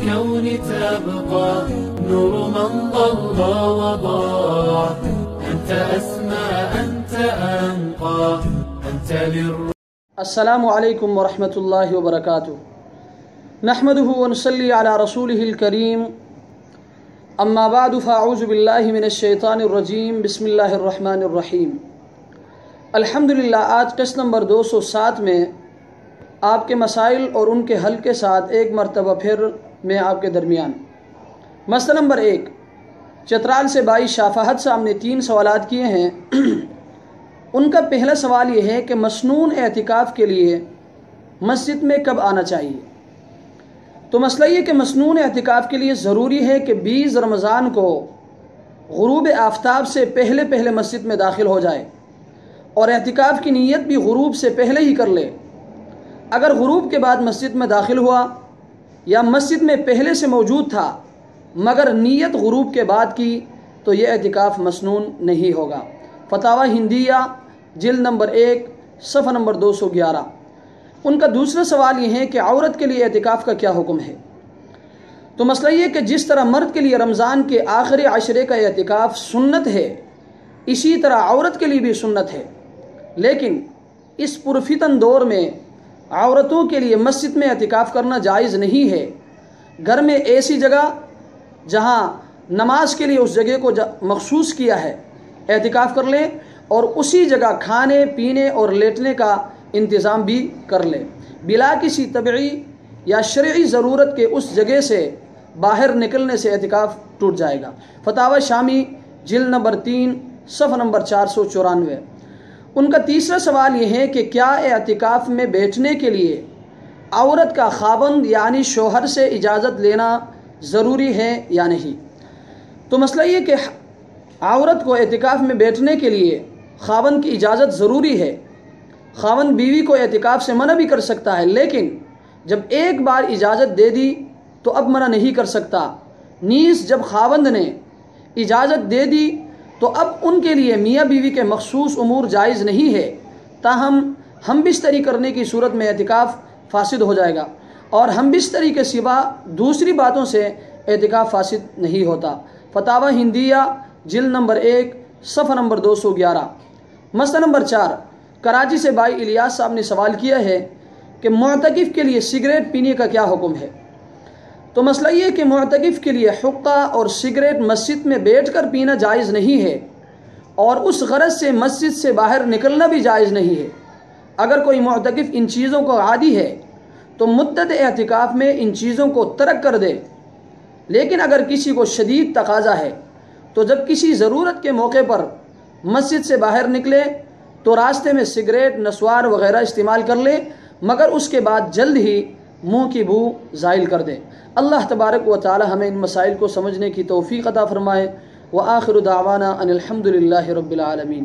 الكون تبقى نور من ضل وضاع. أنت أسمى أنت أنقى أنت السلام علیکم ورحمۃ اللہ وبرکاتہ. نحمده ونصلی علی رسوله الکریم. اما بعد فاعوذ باللہ من الشیطان الرجیم. بسم اللہ الرحمن الرحیم. الحمدللہ آج قسط نمبر 207 میں آپ کے مسائل اور ان کے حل کے ساتھ ایک مرتبہ پھر میں آپ کے درمیان. مسئلہ نمبر 1، چترال سے بھائی شافاہت صاحب نے 3 سوالات کیے ہیں. ان کا پہلا سوال یہ ہے کہ مسنون اعتکاف کے لیے مسجد میں کب آنا چاہیے؟ تو مسئلہ یہ کہ مسنون اعتکاف کے لیے ضروری ہے کہ 20 رمضان کو غروب آفتاب سے پہلے مسجد میں داخل ہو جائے اور اعتکاف کی نیت بھی غروب سے پہلے ہی کر لے. اگر غروب کے بعد مسجد میں داخل ہوا یا مسجد میں پہلے سے موجود تھا مگر نیت غروب کے بعد کی تو یہ اعتکاف مسنون نہیں ہوگا. فتاوی ہندیہ جلد نمبر 1 صفحہ نمبر 211. ان کا دوسرا سوال یہ ہے کہ عورت کے لیے اعتکاف کا کیا حکم ہے؟ تو مسئلہ یہ کہ جس طرح مرد کے لیے رمضان کے آخری عشرے کا اعتکاف سنت ہے اسی طرح عورت کے لیے بھی سنت ہے، لیکن اس پرفتن دور میں عورتوں کے لیے مسجد میں اعتکاف کرنا جائز نہیں ہے. گھر میں ایسی جگہ جہاں نماز کے لیے اس جگہ کو مخصوص کیا ہے اعتکاف کر لیں اور اسی جگہ کھانے پینے اور لیٹنے کا انتظام بھی کر لیں بلا کسی طبعی یا شرعی ضرورت کے. اس جگہ سے باہر نکلنے سے اعتکاف ٹوٹ جائے گا. فتاوی شامی جلد نمبر 3 صفحہ نمبر 494. ان کا تیسرا سوال یہ ہے کہ کیا اعتکاف میں بیٹھنے کے لیے عورت کا خاوند یعنی شوہر سے اجازت لینا ضروری ہے یا نہیں؟ تو مسئلہ یہ کہ عورت کو اعتکاف میں بیٹھنے کے لیے خاوند کی اجازت ضروری ہے. خاوند بیوی کو اعتکاف سے منع بھی کر سکتا ہے، لیکن جب ایک بار اجازت دے دی تو اب منع نہیں کر سکتا. نیز جب خاوند نے اجازت دے دی تو اب ان کے لیے میاں بیوی کے مخصوص امور جائز نہیں ہے. تاہم ہم بستری کرنے کی صورت میں اعتکاف فاسد ہو جائے گا اور ہم بستری کے سوا دوسری باتوں سے اعتکاف فاسد نہیں ہوتا. فتاوی ہندیہ جلد نمبر 1 صفحہ نمبر 211. مسئلہ نمبر 4، کراچی سے بھائی الیاس صاحب نے سوال کیا ہے کہ معتکف کے لیے سگریٹ پینے کا کیا حکم ہے؟ تو مسئلہ یہ کہ معتکف کے لیے حقہ اور سگریٹ مسجد میں بیٹھ کر پینا جائز نہیں ہے اور اس غرض سے مسجد سے باہر نکلنا بھی جائز نہیں ہے. اگر کوئی معتکف ان چیزوں کو عادی ہے تو مدت اعتکاف میں ان چیزوں کو ترک کر دے. لیکن اگر کسی کو شدید تقاضا ہے تو جب کسی ضرورت کے موقع پر مسجد سے باہر نکلے تو راستے میں سگریٹ نسوار وغیرہ استعمال کر لے مگر اس کے بعد جلد ہی منہ کی بو زائل کر دے. اللہ تبارک و تعالی ہمیں ان مسائل کو سمجھنے کی توفیق عطا فرمائے. وآخر دعوانا ان الحمد للہ رب العالمین.